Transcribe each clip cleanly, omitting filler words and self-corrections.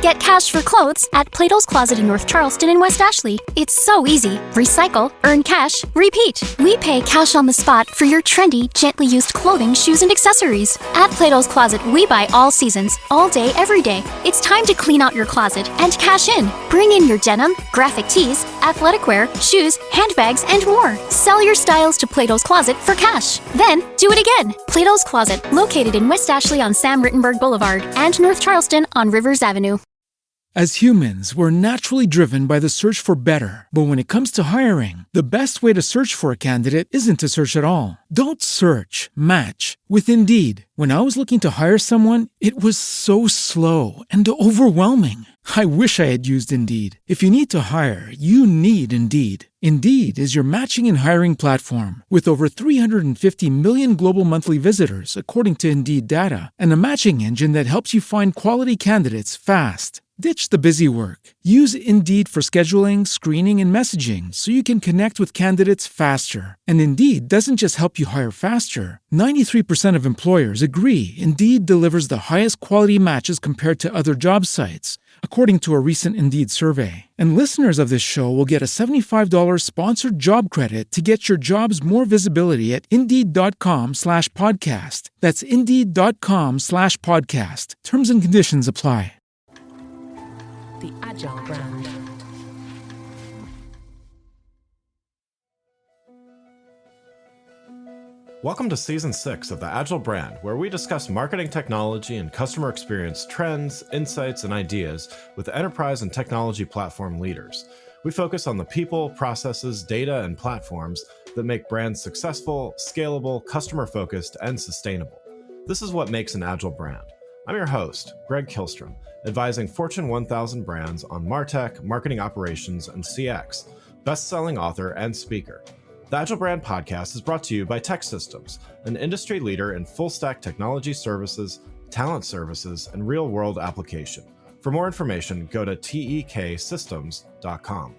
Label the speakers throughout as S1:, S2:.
S1: Get cash for clothes at Plato's Closet in North Charleston and West Ashley. It's so easy. Recycle, earn cash, repeat. We pay cash on the spot for your trendy, gently used clothing, shoes, and accessories. At Plato's Closet, we buy all seasons, all day, every day. It's time to clean out your closet and cash in. Bring in your denim, graphic tees, athletic wear, shoes, handbags, and more. Sell your styles to Plato's Closet for cash. Then, do it again. Plato's Closet, located in West Ashley on Sam Rittenberg Boulevard and North Charleston on Rivers Avenue.
S2: As humans, we're naturally driven by the search for better. But when it comes to hiring, the best way to search for a candidate isn't to search at all. Don't search, match with Indeed. When I was looking to hire someone, it was so slow and overwhelming. I wish I had used Indeed. If you need to hire, you need Indeed. Indeed is your matching and hiring platform with over 350 million global monthly visitors, according to Indeed data, and a matching engine that helps you find quality candidates fast. Ditch the busy work. Use Indeed for scheduling, screening, and messaging so you can connect with candidates faster. And Indeed doesn't just help you hire faster. 93% of employers agree Indeed delivers the highest quality matches compared to other job sites, according to a recent Indeed survey. And listeners of this show will get a $75 sponsored job credit to get your jobs more visibility at Indeed.com/podcast. That's Indeed.com/podcast. Terms and conditions apply.
S3: The Agile brand.
S4: Welcome to Season 6 of the Agile brand, where we discuss marketing technology and customer experience trends, insights, and ideas with enterprise and technology platform leaders. We focus on the people, processes, data, and platforms that make brands successful, scalable, customer-focused, and sustainable. This is what makes an Agile brand. I'm your host, Greg Kihlstrom, advising Fortune 1000 brands on MarTech, marketing operations, and CX, best-selling author and speaker. The Agile Brand Podcast is brought to you by TEKsystems, an industry leader in full-stack technology services, talent services, and real-world application. For more information, go to teksystems.com.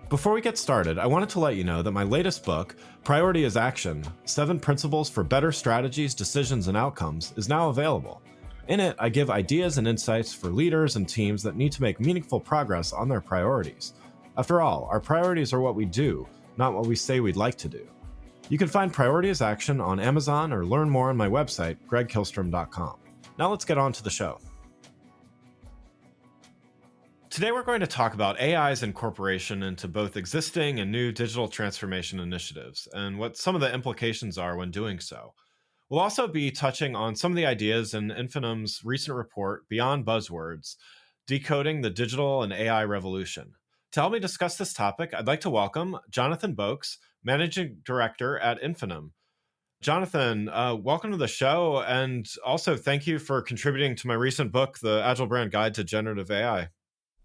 S4: Before we get started, I wanted to let you know that my latest book, Priority is Action: 7 Principles for Better Strategies, Decisions, and Outcomes, is now available. In it, I give ideas and insights for leaders and teams that need to make meaningful progress on their priorities. After all, our priorities are what we do, not what we say we'd like to do. You can find Priority is Action on Amazon or learn more on my website, gregkihlstrom.com. Now let's get on to the show. Today we're going to talk about AI's incorporation into both existing and new digital transformation initiatives and what some of the implications are when doing so. We'll also be touching on some of the ideas in Infinum's recent report, Beyond Buzzwords, Decoding the Digital and AI Revolution. To help me discuss this topic, I'd like to welcome Jonathan Boakes, Managing Director at Infinum. Jonathan, welcome to the show, and also thank you for contributing to my recent book, The Agile Brand Guide to Generative AI.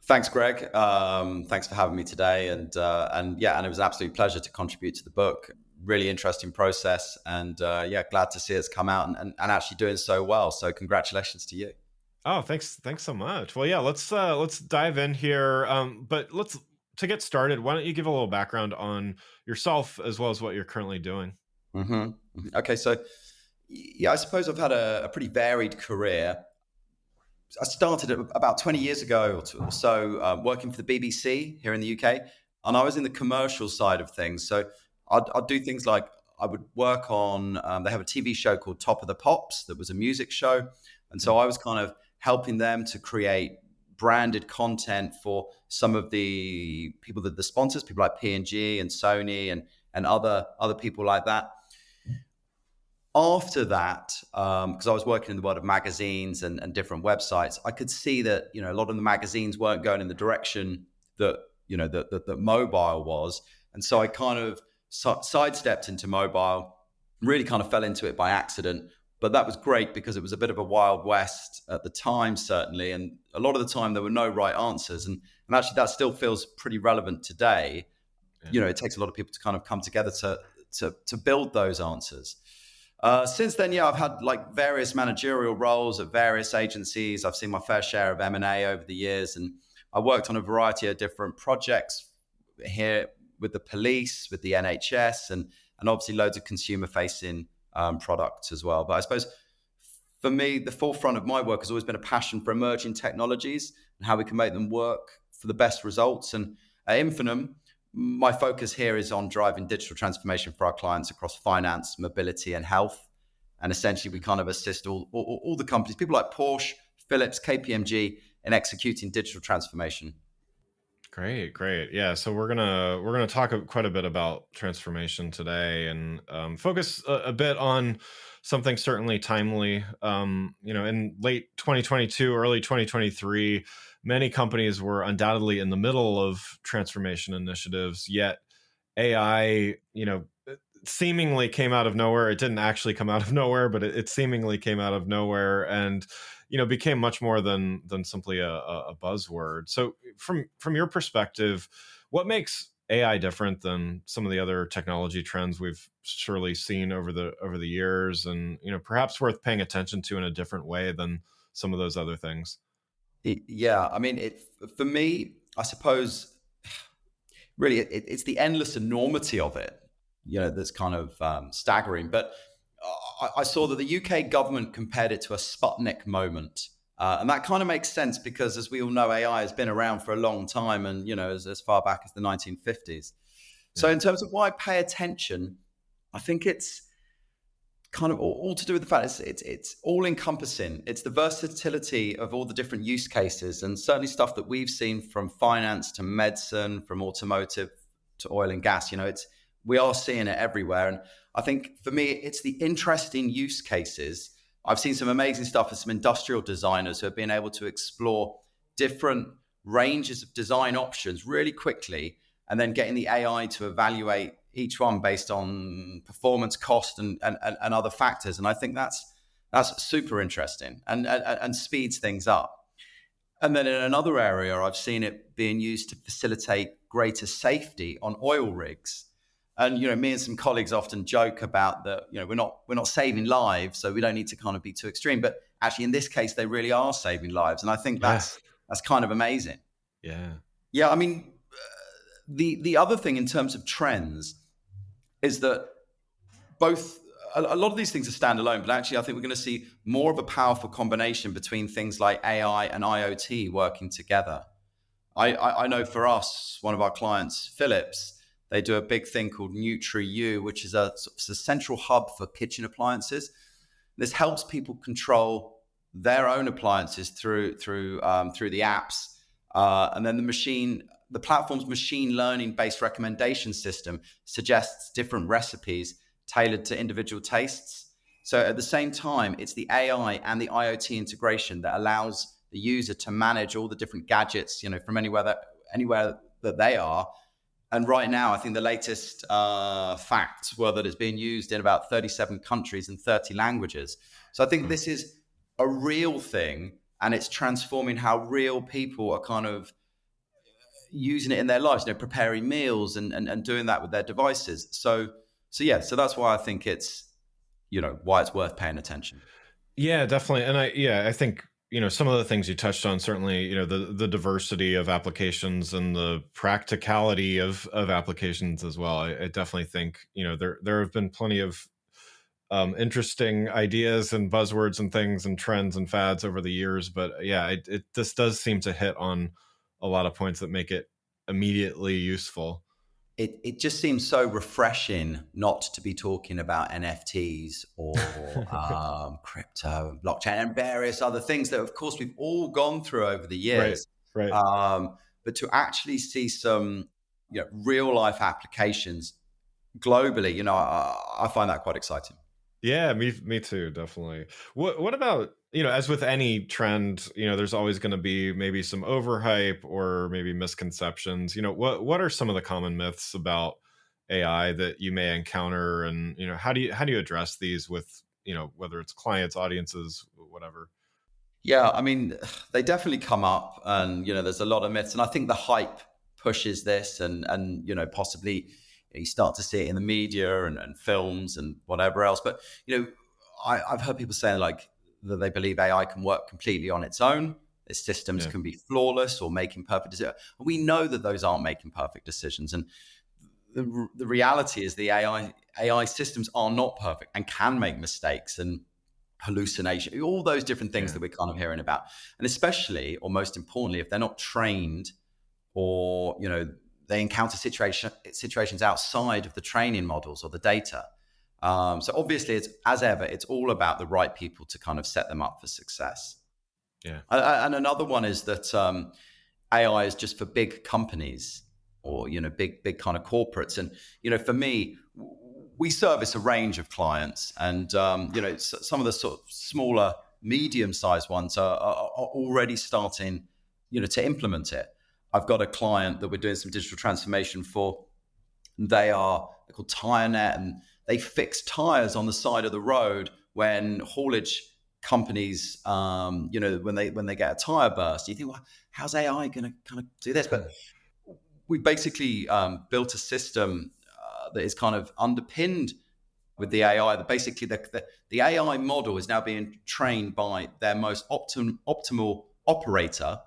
S5: Thanks, Greg. Thanks for having me today, and it was an absolute pleasure to contribute to the book. Really interesting process, and glad to see it's come out and actually doing so well. So congratulations to you.
S4: Oh, thanks so much. Well, yeah, let's dive in here. But to get started, why don't you give a little background on yourself as well as what you're currently doing?
S5: Mm-hmm. Okay, so I suppose I've had a pretty varied career. I started about 20 years ago or so working for the BBC here in the UK, and I was in the commercial side of things. So I'd do things like I would work on, they have a TV show called Top of the Pops that was a music show. And so I was kind of helping them to create branded content for some of the people, the sponsors, people like P&G and Sony and other people like that. After that, because I was working in the world of magazines and different websites, I could see that, a lot of the magazines weren't going in the direction that, that mobile was. And so I kind of sidestepped into mobile, really kind of fell into it by accident. But that was great because it was a bit of a wild west at the time, certainly. And a lot of the time there were no right answers. And actually that still feels pretty relevant today. Yeah. It takes a lot of people to kind of come together to build those answers. Since then, I've had like various managerial roles at various agencies. I've seen my fair share of M&A over the years, and I worked on a variety of different projects here with the police, with the NHS, and obviously loads of consumer-facing products as well. But I suppose for me, the forefront of my work has always been a passion for emerging technologies and how we can make them work for the best results. And at Infinum, my focus here is on driving digital transformation for our clients across finance, mobility, and health. And essentially, we kind of assist all the companies, people like Porsche, Philips, KPMG, in executing digital transformation.
S4: Great, great. Yeah, so we're gonna talk quite a bit about transformation today, and focus a bit on something certainly timely. In late 2022, early 2023, many companies were undoubtedly in the middle of transformation initiatives. Yet AI, seemingly came out of nowhere. It didn't actually come out of nowhere, but it seemingly came out of nowhere, and became much more than simply a buzzword. So from your perspective, what makes AI different than some of the other technology trends we've surely seen over the years, and perhaps worth paying attention to in a different way than some of those other things?
S5: Yeah, I mean, for me, I suppose, really, it's the endless enormity of it, that's kind of staggering. But I saw that the UK government compared it to a Sputnik moment. And that kind of makes sense because, as we all know, AI has been around for a long time and, as far back as the 1950s. So in terms of why pay attention, I think it's kind of all to do with the fact it's all encompassing. It's the versatility of all the different use cases, and certainly stuff that we've seen from finance to medicine, from automotive to oil and gas. We are seeing it everywhere. And I think for me, it's the interesting use cases. I've seen some amazing stuff with some industrial designers who have been able to explore different ranges of design options really quickly, and then getting the AI to evaluate each one based on performance, cost, and other factors. And I think that's super interesting and speeds things up. And then in another area, I've seen it being used to facilitate greater safety on oil rigs. And me and some colleagues often joke about that. We're not saving lives, so we don't need to kind of be too extreme. But actually, in this case, they really are saving lives, and I think that's kind of amazing. Yeah. I mean, the other thing in terms of trends is that both a lot of these things are standalone, but actually, I think we're going to see more of a powerful combination between things like AI and IoT working together. I know for us, one of our clients, Philips, they do a big thing called NutriU, which is a central hub for kitchen appliances. This helps people control their own appliances through the apps, and then the platform's machine learning based recommendation system suggests different recipes tailored to individual tastes. So at the same time, it's the AI and the IoT integration that allows the user to manage all the different gadgets, from anywhere that they are. And right now, I think the latest facts were that it's being used in about 37 countries and 30 languages. So I think this is a real thing, and it's transforming how real people are kind of using it in their lives, preparing meals and doing that with their devices. So that's why I think it's, why it's worth paying attention.
S4: Yeah, definitely. And I think, some of the things you touched on, certainly, the diversity of applications and the practicality of applications as well. I definitely think, there have been plenty of interesting ideas and buzzwords and things and trends and fads over the years. But this does seem to hit on a lot of points that make it immediately useful.
S5: It just seems so refreshing not to be talking about NFTs or crypto and blockchain and various other things that, of course, we've all gone through over the years.
S4: Right.
S5: But to actually see some real life applications globally, I find that quite exciting.
S4: Yeah, me too, definitely. What about, as with any trend, there's always going to be maybe some overhype or maybe misconceptions. What are some of the common myths about AI that you may encounter, and how do you address these with, whether it's clients, audiences, whatever?
S5: Yeah, I mean, they definitely come up, and there's a lot of myths, and I think the hype pushes this, and possibly you start to see it in the media and films and whatever else. But I've heard people saying like that they believe AI can work completely on its own. Its systems can be flawless or making perfect decisions. We know that those aren't making perfect decisions, and the reality is the AI systems are not perfect and can make mistakes. And hallucination, all those different things that we're kind of hearing about. And especially, or most importantly, if they're not trained, or they encounter situations outside of the training models or the data. So obviously, it's, as ever, it's all about the right people to kind of set them up for success.
S4: Yeah.
S5: And another one is that AI is just for big companies, or big kind of corporates. And for me, we service a range of clients, and some of the sort of smaller, medium-sized ones are already starting to implement it. I've got a client that we're doing some digital transformation for. They're called TireNet, and they fix tires on the side of the road when haulage companies, when they get a tire burst. You think, well, how's AI going to kind of do this? But we basically built a system that is kind of underpinned with the AI. That basically the AI model is now being trained by their most optimal operator,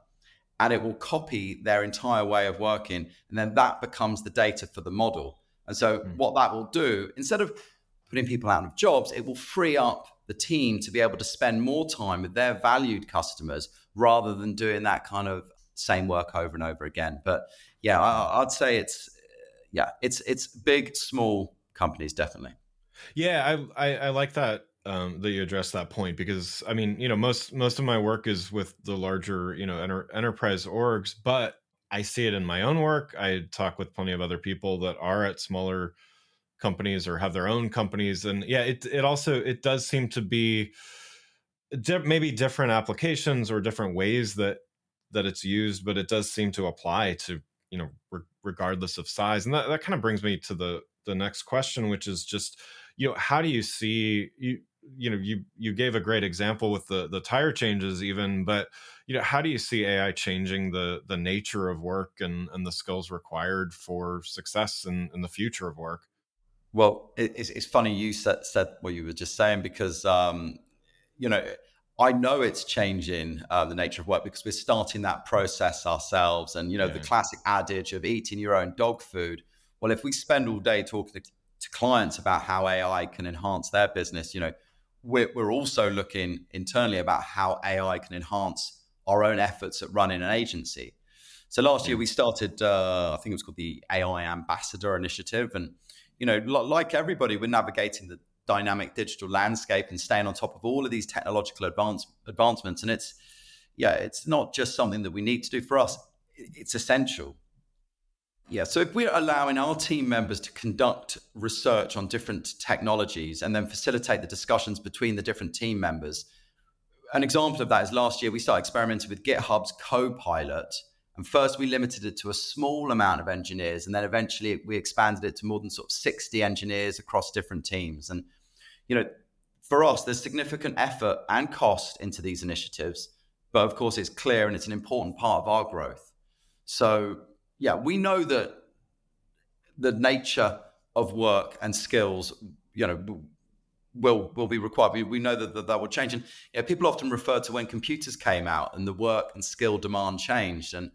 S5: and it will copy their entire way of working, and then that becomes the data for the model. And so what that will do, instead of putting people out of jobs, it will free up the team to be able to spend more time with their valued customers rather than doing that kind of same work over and over again. But yeah, I'd say it's big, small companies, definitely.
S4: Yeah, I like that that you addressed that point, because I mean, most of my work is with the larger, enterprise orgs, but I see it in my own work. I talk with plenty of other people that are at smaller companies or have their own companies, and yeah, it does seem to be maybe different applications or different ways that it's used, but it does seem to apply to regardless of size. And that kind of brings me to the next question, which is just how do you see you gave a great example with the tire changes even, but how do you see AI changing the nature of work and the skills required for success in the future of work?
S5: Well, it's funny you said what you were just saying, because I know it's changing the nature of work, because we're starting that process ourselves. And the classic adage of eating your own dog food. Well, if we spend all day talking to clients about how AI can enhance their business, we're also looking internally about how AI can enhance our own efforts at running an agency. So last year we started, I think it was called the AI Ambassador Initiative. And, like everybody, we're navigating the dynamic digital landscape and staying on top of all of these technological advancements. And it's not just something that we need to do for us. It's essential. Yeah, so if we're allowing our team members to conduct research on different technologies and then facilitate the discussions between the different team members, an example of that is last year we started experimenting with GitHub's Copilot. And first we limited it to a small amount of engineers, and then eventually we expanded it to more than sort of 60 engineers across different teams. And, for us, there's significant effort and cost into these initiatives, but of course it's clear and it's an important part of our growth. So yeah, we know that the nature of work and skills, will be required. We know that will change. And people often refer to when computers came out and the work and skill demand changed. And,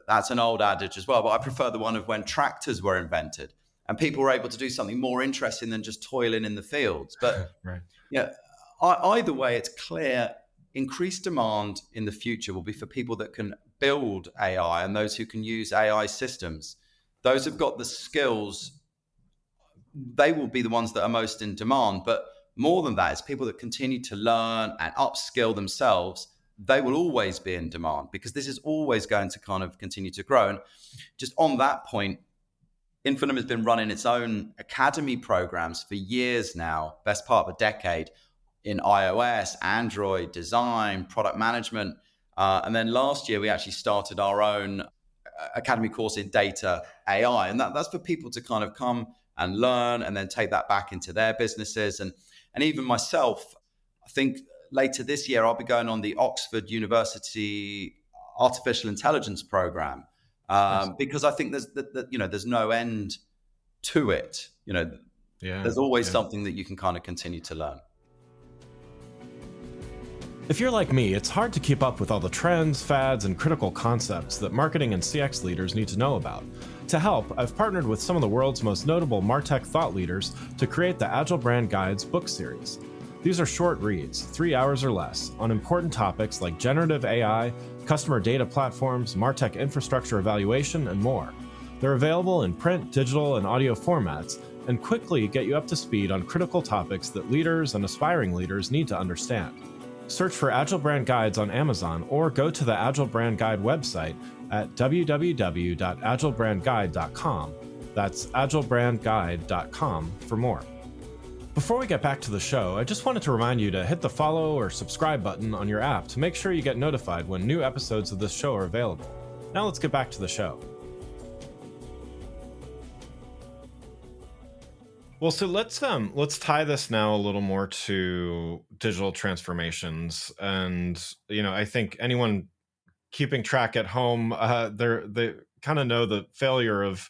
S5: that's an old adage as well, but I prefer the one of when tractors were invented and people were able to do something more interesting than just toiling in the fields. But
S4: right.
S5: Either way, it's clear increased demand in the future will be for people that can build AI and those who can use AI systems. Those who've got the skills, they will be the ones that are most in demand. But more than that, it's people that continue to learn and upskill themselves. They will always be in demand, because this is always going to kind of continue to grow. And just on that point, Infinum has been running its own academy programs for years now, best part of a decade, in iOS, Android, design, product management. And then last year, we actually started our own academy course in data AI. And that's for people to kind of come and learn and then take that back into their businesses. And even myself, I think later this year, I'll be going on the Oxford University Artificial Intelligence program, because I think there's no end to it. There's always something that you can kind of continue to learn.
S4: If you're like me, it's hard to keep up with all the trends, fads, and critical concepts that marketing and CX leaders need to know about. To help, I've partnered with some of the world's most notable MarTech thought leaders to create the Agile Brand Guides book series. These are short reads, 3 hours or less, on important topics like generative AI, customer data platforms, MarTech infrastructure evaluation, and more. They're available in print, digital, and audio formats, and quickly get you up to speed on critical topics that leaders and aspiring leaders need to understand. Search for Agile Brand Guides on Amazon or go to the Agile Brand Guide website at www.agilebrandguide.com. That's agilebrandguide.com for more. Before we get back to the show, I just wanted to remind you to hit the follow or subscribe button on your app to make sure you get notified when new episodes of this show are available. Now let's get back to the show. Well, so let's tie this now a little more to digital transformations, and I think anyone keeping track at home, they kind of know the failure of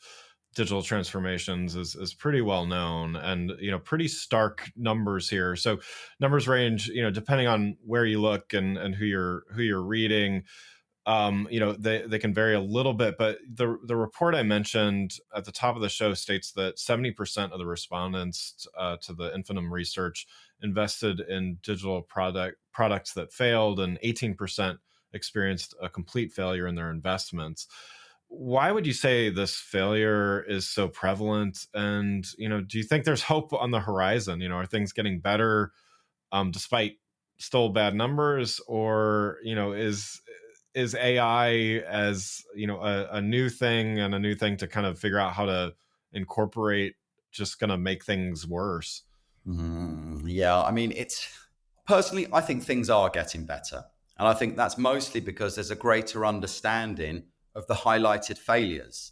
S4: digital transformations is pretty well known, and pretty stark numbers here. So numbers range, depending on where you look and who you're reading. They can vary a little bit, but the report I mentioned at the top of the show states that 70% of the respondents to the Infinum research invested in digital products that failed, and 18% experienced a complete failure in their investments. Why would you say this failure is so prevalent? And do you think there's hope on the horizon? Are things getting better despite still bad numbers, or is AI as a new thing, and a new thing to kind of figure out how to incorporate just going to make things worse?
S5: Yeah, I mean, personally, I think things are getting better. And I think that's mostly because there's a greater understanding of the highlighted failures.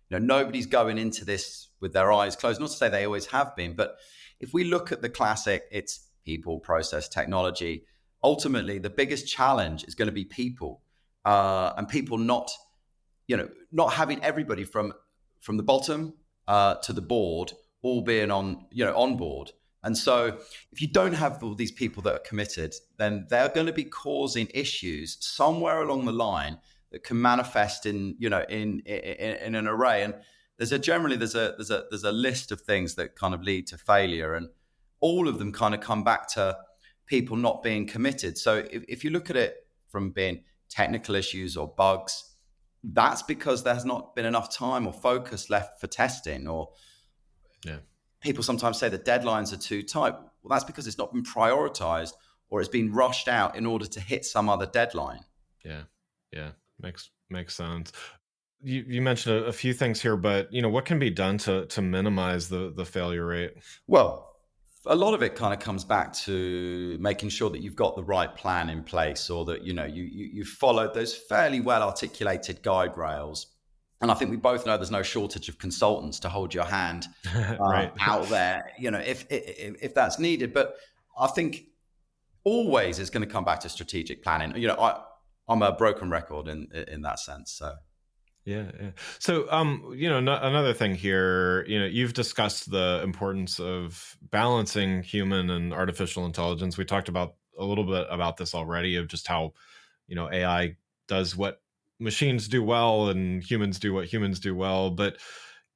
S5: Nobody's going into this with their eyes closed. Not to say they always have been, but if we look at the classic, it's people, process, technology. Ultimately, the biggest challenge is going to be people. And people not having everybody from the bottom to the board all being on board. And so if you don't have all these people that are committed, then they're going to be causing issues somewhere along the line that can manifest in an array. And there's a list of things that kind of lead to failure, and all of them kind of come back to people not being committed. So if you look at it from being technical issues or bugs, that's because there's not been enough time or focus left for testing. Or people sometimes say the deadlines are too tight. Well, that's because it's not been prioritized, or it's been rushed out in order to hit some other deadline.
S4: Yeah, makes sense. You mentioned a few things here, but what can be done to minimize the failure rate?
S5: Well, a lot of it kind of comes back to making sure that you've got the right plan in place, or that you've followed those fairly well articulated guide rails. And I think we both know there's no shortage of consultants to hold your hand
S4: right
S5: out there, if that's needed. But I think always it's going to come back to strategic planning. I'm a broken record in that sense. So.
S4: Yeah. So, another thing here, you've discussed the importance of balancing human and artificial intelligence. We talked about a little bit about this already, of just how, AI does what machines do well and humans do what humans do well. But,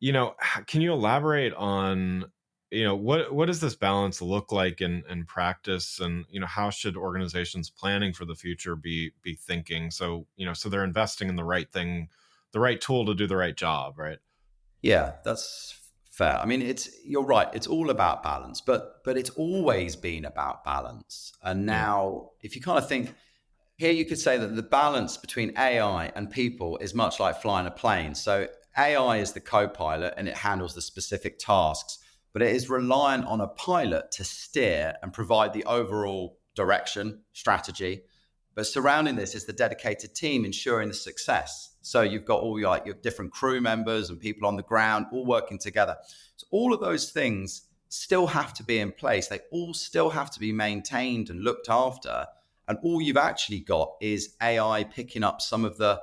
S4: can you elaborate on, what does this balance look like in practice? And, how should organizations planning for the future be thinking? So, so they're investing in the right thing, the right tool to do the right job, right?
S5: Yeah, that's fair. I mean, you're right. It's all about balance, but it's always been about balance. And now, if you kind of think here, you could say that the balance between AI and people is much like flying a plane. So AI is the co-pilot, and it handles the specific tasks, but it is reliant on a pilot to steer and provide the overall direction, strategy. But surrounding this is the dedicated team ensuring the success. So you've got all your different crew members and people on the ground all working together. So all of those things still have to be in place. They all still have to be maintained and looked after. And all you've actually got is AI picking up some of the,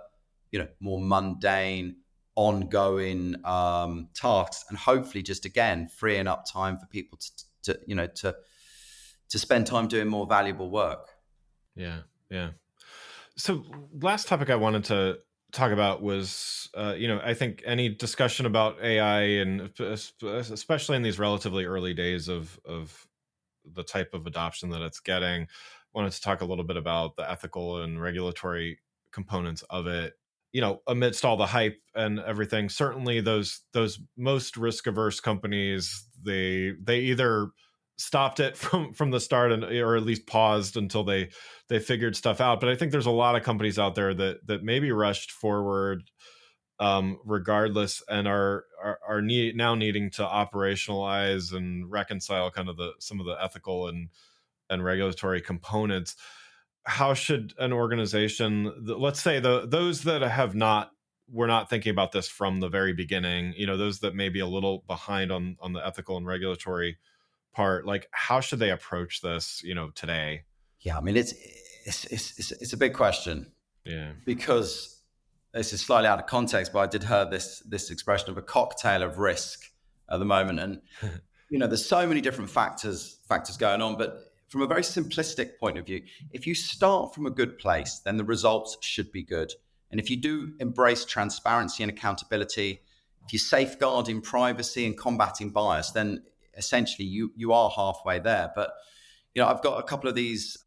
S5: more mundane, ongoing tasks, and hopefully just again freeing up time for people to spend time doing more valuable work.
S4: Yeah. So last topic I wanted to talk about was, I think any discussion about AI, and especially in these relatively early days of the type of adoption that it's getting. Wanted to talk a little bit about the ethical and regulatory components of it. Amidst all the hype and everything, certainly those most risk averse companies, they either stopped it from the start, or at least paused until they figured stuff out. But I think there's a lot of companies out there that maybe rushed forward regardless, and are now needing to operationalize and reconcile kind of some of the ethical and regulatory components. How should an organization, let's say those that were not thinking about this from the very beginning, those that may be a little behind on the ethical and regulatory part, like how should they approach this, today?
S5: Yeah, I mean, it's a big question.
S4: Yeah,
S5: because this is slightly out of context, but I did hear this expression of a cocktail of risk at the moment, and there's so many different factors going on. But from a very simplistic point of view, if you start from a good place, then the results should be good. And if you do embrace transparency and accountability, if you're safeguarding privacy and combating bias, then essentially you are halfway there. But I've got a couple of these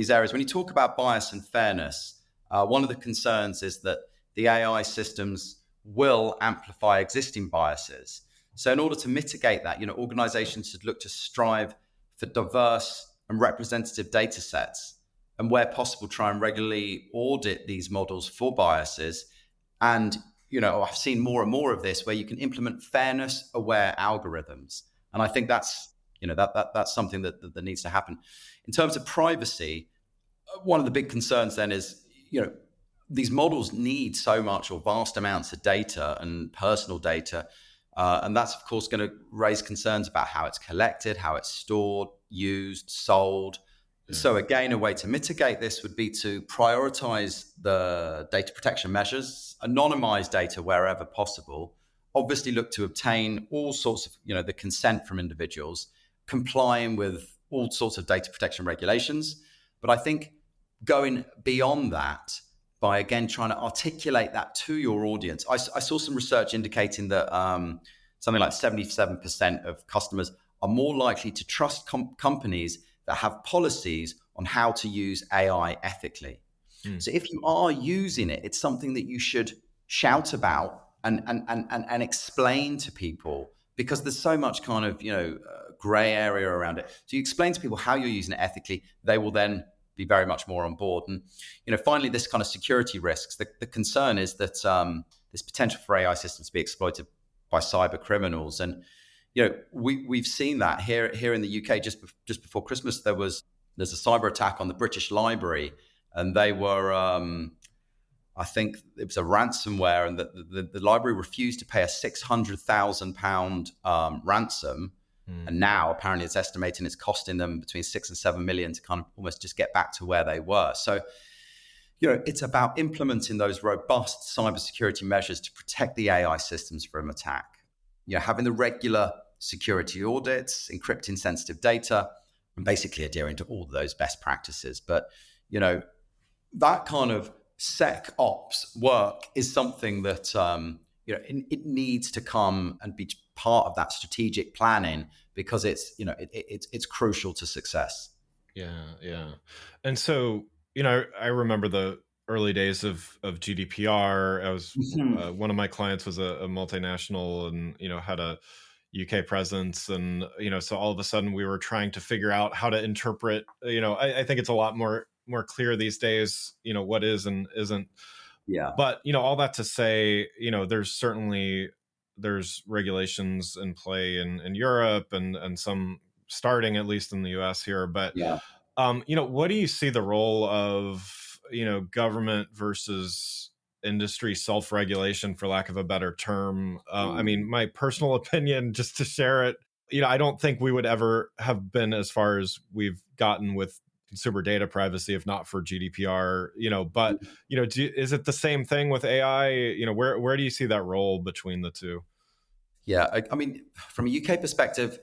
S5: areas. When you talk about bias and fairness, one of the concerns is that the AI systems will amplify existing biases. So in order to mitigate that, organizations should look to strive for diverse and representative data sets, and where possible, try and regularly audit these models for biases. And, I've seen more and more of this where you can implement fairness-aware algorithms. And I think that's, that's something that needs to happen. In terms of privacy, one of the big concerns then is, these models need so much or vast amounts of data and personal data. And that's, of course, going to raise concerns about how it's collected, how it's stored, used, sold. Yeah. So again, a way to mitigate this would be to prioritize the data protection measures, anonymize data wherever possible, obviously look to obtain all sorts of, the consent from individuals, complying with all sorts of data protection regulations. But I think going beyond that, by again trying to articulate that to your audience. I saw some research indicating that something like 77% of customers are more likely to trust companies that have policies on how to use AI ethically. So if you are using it, it's something that you should shout about and explain to people, because there's so much kind of gray area around it. So you explain to people how you're using it ethically, they will then be very much more on board. And finally, this kind of security risks. The concern is that there's potential for AI systems to be exploited by cyber criminals, and we've seen that here in the UK. Just before Christmas, there's a cyber attack on the British Library, and they were I think it was a ransomware, and the library refused to pay a £600,000 ransom. And now apparently it's estimating it's costing them between 6 and 7 million to kind of almost just get back to where they were. So, it's about implementing those robust cybersecurity measures to protect the AI systems from attack. Having the regular security audits, encrypting sensitive data, and basically adhering to all of those best practices. But, that kind of SecOps work is something that, it needs to come and be part of that strategic planning, because it's crucial to success.
S4: Yeah. And so, I remember the early days of GDPR. I was one of my clients was a multinational, and had a UK presence, and so all of a sudden we were trying to figure out how to interpret. I think it's a lot more clear these days, what is and isn't.
S5: Yeah.
S4: But all that to say, there's regulations in play in Europe, and some starting at least in the US here. But
S5: yeah.
S4: What do you see the role of government versus industry self-regulation, for lack of a better term? I mean, my personal opinion, just to share it, I don't think we would ever have been as far as we've gotten with consumer data privacy if not for GDPR. But is it the same thing with AI? Where do you see that role between the two?
S5: Yeah, I mean, from a UK perspective,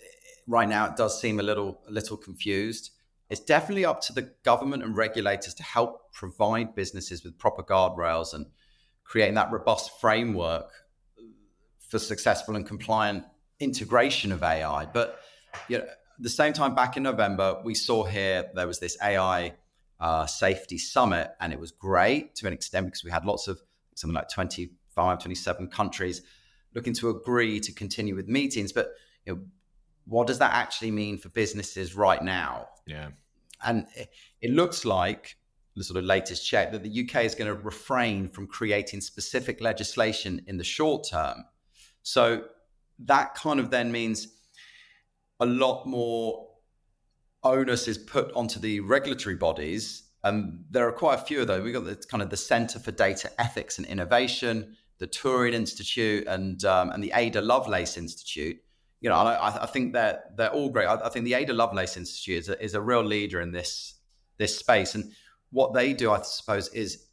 S5: right now it does seem a little confused. It's definitely up to the government and regulators to help provide businesses with proper guardrails and creating that robust framework for successful and compliant integration of AI. But the same time back in November, we saw here there was this AI safety summit, and it was great to an extent because we had lots of something like 25, 27 countries looking to agree to continue with meetings. But what does that actually mean for businesses right now?
S4: Yeah.
S5: And it looks like the sort of latest check that the UK is going to refrain from creating specific legislation in the short term. So that kind of then means a lot more onus is put onto the regulatory bodies. And there are quite a few of those. We've got the kind of the Centre for Data Ethics and Innovation, the Turing Institute, and the Ada Lovelace Institute. I think they're all great. I think the Ada Lovelace Institute is a real leader in this space. And what they do, I suppose, is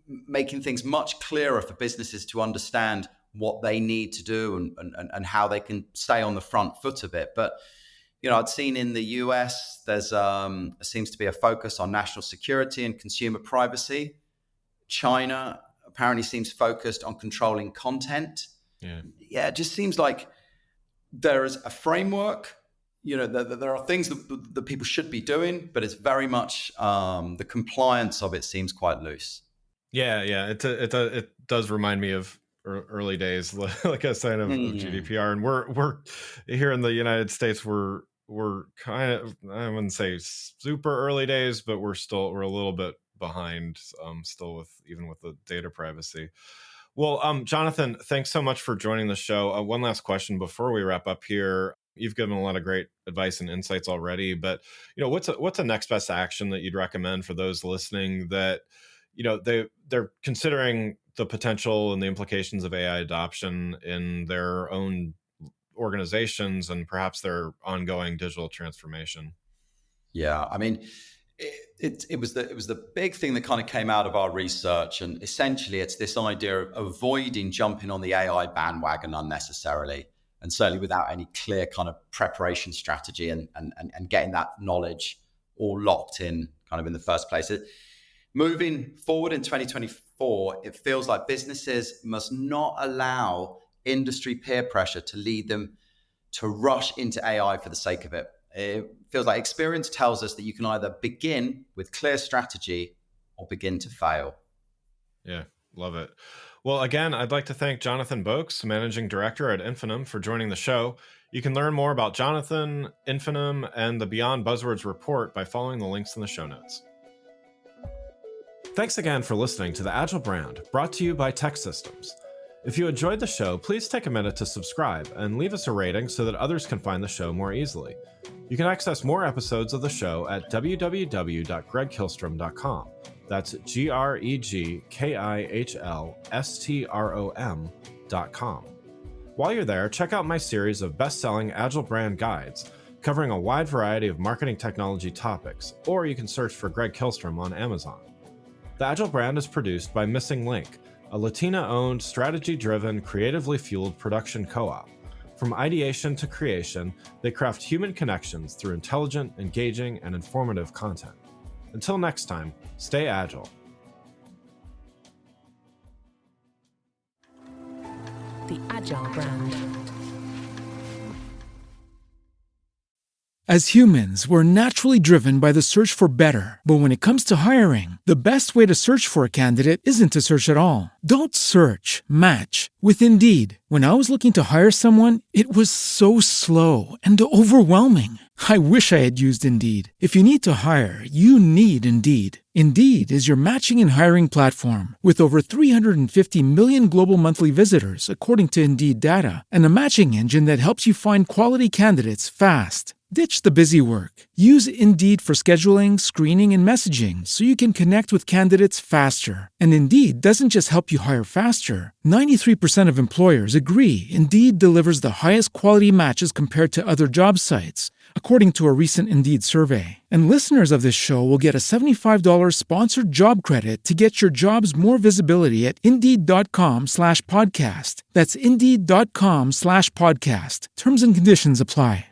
S5: making things much clearer for businesses to understand what they need to do and how they can stay on the front foot of it. But I'd seen in the US, there's seems to be a focus on national security and consumer privacy. China apparently seems focused on controlling content. Yeah, it just seems like there is a framework. There are things that people should be doing, but it's very much the compliance of it seems quite loose.
S4: Yeah. It does remind me of early days, like a sign of GDPR, and we're here in the United States. We're kind of, I wouldn't say super early days, but we're a little bit behind still with the data privacy. Well, Jonathan, thanks so much for joining the show. One last question before we wrap up here. You've given a lot of great advice and insights already, but what's a next best action that you'd recommend for those listening that they're considering the potential and the implications of AI adoption in their own organizations and perhaps their ongoing digital transformation?
S5: Yeah, I mean, it was the big thing that kind of came out of our research, and essentially it's this idea of avoiding jumping on the AI bandwagon unnecessarily, and certainly without any clear kind of preparation strategy and getting that knowledge all locked in kind of in the first place. Moving forward in 2024, it feels like businesses must not allow industry peer pressure to lead them to rush into AI for the sake of it. It feels like experience tells us that you can either begin with clear strategy or begin to fail.
S4: Yeah, love it. Well, again, I'd like to thank Jonathan Boakes, Managing Director at Infinum, for joining the show. You can learn more about Jonathan, Infinum, and the Beyond Buzzwords report by following the links in the show notes. Thanks again for listening to the Agile Brand, brought to you by Tech Systems. If you enjoyed the show, please take a minute to subscribe and leave us a rating so that others can find the show more easily. You can access more episodes of the show at www.gregkillstrom.com. That's GregKihlstrom.com. While you're there, check out my series of best-selling Agile Brand guides covering a wide variety of marketing technology topics, or you can search for Greg Kihlstrom on Amazon. The Agile Brand is produced by Missing Link, a Latina-owned, strategy-driven, creatively fueled production co-op. From ideation to creation, they craft human connections through intelligent, engaging, and informative content. Until next time, stay agile.
S3: The Agile Brand.
S2: As humans, we're naturally driven by the search for better. But when it comes to hiring, the best way to search for a candidate isn't to search at all. Don't search, match with Indeed. When I was looking to hire someone, it was so slow and overwhelming. I wish I had used Indeed. If you need to hire, you need Indeed. Indeed is your matching and hiring platform with over 350 million global monthly visitors, according to Indeed data, and a matching engine that helps you find quality candidates fast. Ditch the busy work. Use Indeed for scheduling, screening, and messaging so you can connect with candidates faster. And Indeed doesn't just help you hire faster. 93% of employers agree Indeed delivers the highest quality matches compared to other job sites, according to a recent Indeed survey. And listeners of this show will get a $75 sponsored job credit to get your jobs more visibility at Indeed.com/podcast. That's Indeed.com/podcast. Terms and conditions apply.